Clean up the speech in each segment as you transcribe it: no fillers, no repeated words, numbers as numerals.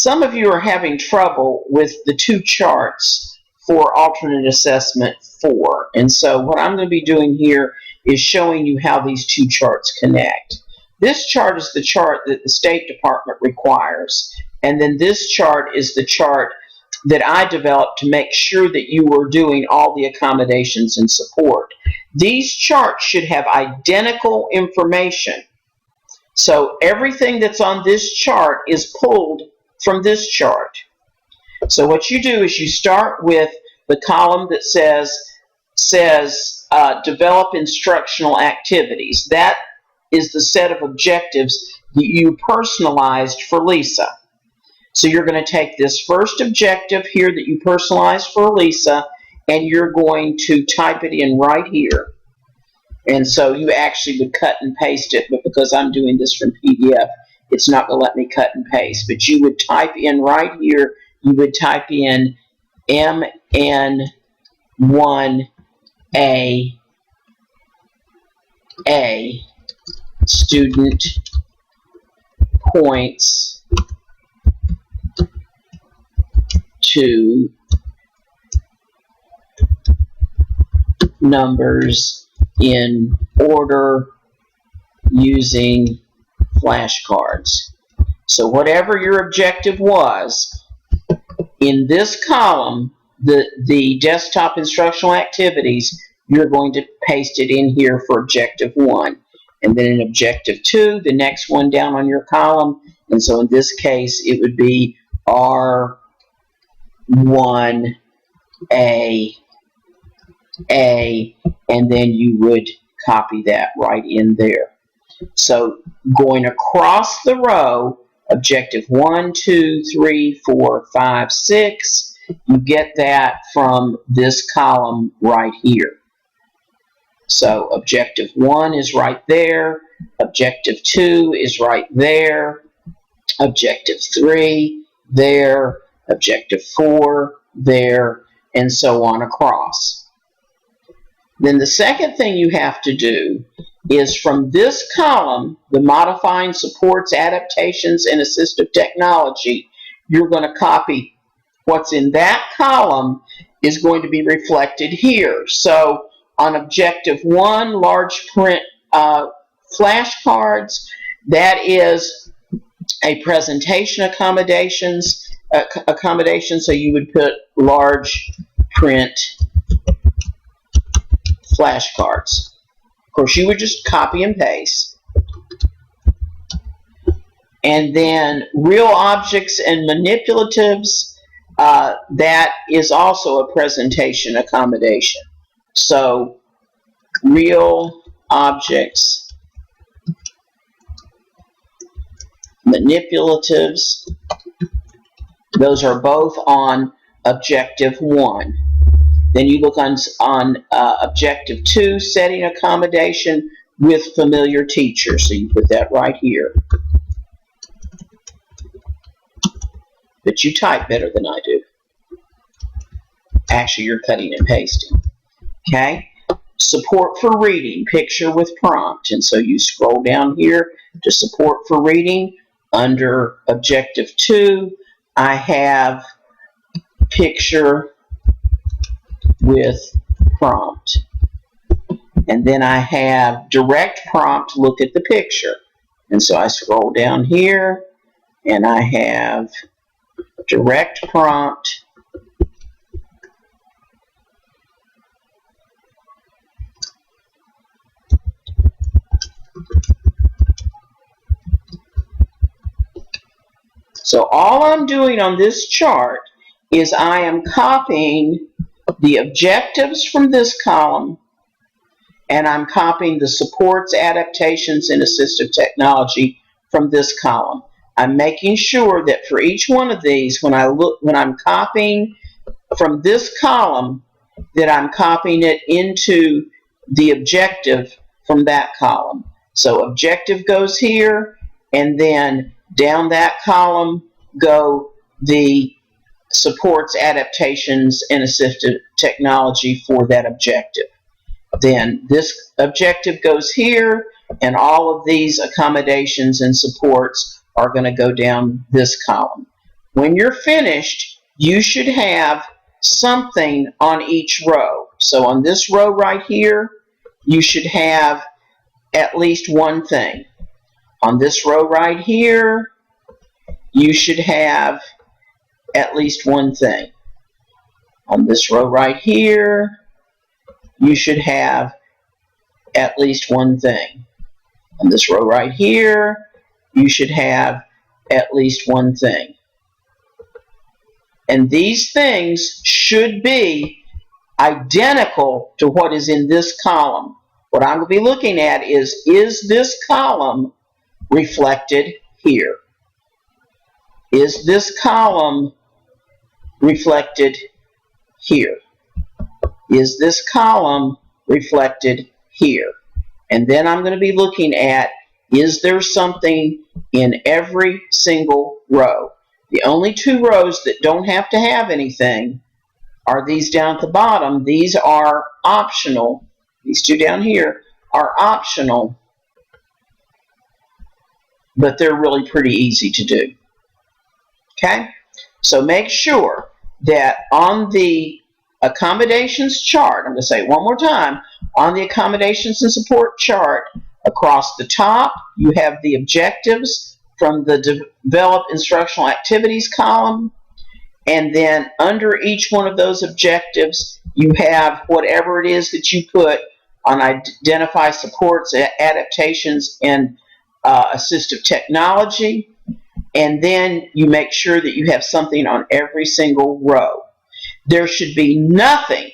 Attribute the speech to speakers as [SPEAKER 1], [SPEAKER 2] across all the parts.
[SPEAKER 1] some of you are having trouble with the two charts for alternate assessment 4. And so what I'm going to be doing here is showing you how these two charts connect. This chart is the chart that the State Department requires. And then this chart is the chart that I developed to make sure that you were doing all the accommodations and support. These charts should have identical information. So everything that's on this chart is pulled from this chart. So what you do is you start with the column that says develop instructional activities. That is the set of objectives that you personalized for Lisa. So you're going to take this first objective here that you personalized for Lisa, and you're going to type it in right here. And so you actually would cut and paste it, but because I'm doing this from PDF, it's not going to let me cut and paste. But you would type in right here, you would type in MN1A student points to numbers in order using flashcards. So whatever your objective was, in this column, the desktop instructional activities, you're going to paste it in here for objective 1. And then in objective 2, the next one down on your column. And so in this case, it would be R1A, and then you would copy that right in there. So going across the row, objective 1, 2, 3, 4, 5, 6, you get that from this column right here. So objective 1 is right there, objective 2 is right there, objective 3 there, objective 4 there, and so on across. Then the second thing you have to do is from this column, the modifying supports, adaptations, and assistive technology, you're going to copy what's in that column is going to be reflected here. So on objective 1, large print flashcards, that is a presentation accommodation, so you would put large print flashcards. Of course, you would just copy and paste. And then real objects and manipulatives, that is also a presentation accommodation. So real objects, manipulatives, those are both on objective 1. Then you look on objective 2, setting accommodation with familiar teachers. So you put that right here. But you type better than I do. Actually, you're cutting and pasting. Okay? Support for reading, picture with prompt. And so you scroll down here to support for reading. Under objective 2, I have picture with prompt. And then I have direct prompt, look at the picture. And so I scroll down here and I have direct prompt, so all I'm doing on this chart is I am copying the objectives from this column, and I'm copying the supports, adaptations, and assistive technology from this column. I'm making sure that for each one of these, when I'm copying from this column, that I'm copying it into the objective from that column. So objective goes here, and then down that column go the supports, adaptations, and assistive technology for that objective. Then this objective goes here, and all of these accommodations and supports are going to go down this column. When you're finished, you should have something on each row. So on this row right here, you should have at least one thing. On this row right here, you should have at least one thing. On this row right here, you should have at least one thing. On this row right here, you should have at least one thing. And these things should be identical to what is in this column. What I'm going to be looking at is this column reflected here? Is this column reflected here? Is this column reflected here? And then I'm going to be looking at, is there something in every single row? The only two rows that don't have to have anything are these down at the bottom. These are optional. These two down here are optional, but they're really pretty easy to do. Okay? So make sure that on the accommodations chart, I'm going to say it one more time, on the accommodations and support chart, across the top, you have the objectives from the develop instructional activities column, and then under each one of those objectives, you have whatever it is that you put on identify supports, adaptations, and assistive technology, and then you make sure that you have something on every single row. There should be nothing,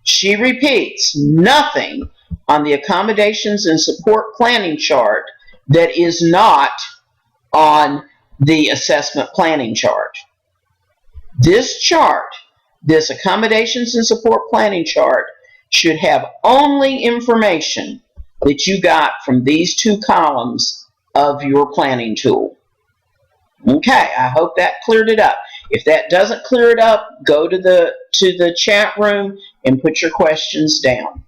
[SPEAKER 1] she repeats, nothing on the accommodations and support planning chart that is not on the assessment planning chart. This chart, this accommodations and support planning chart, should have only information that you got from these two columns of your planning tool. Okay, I hope that cleared it up. If that doesn't clear it up, go to the chat room and put your questions down.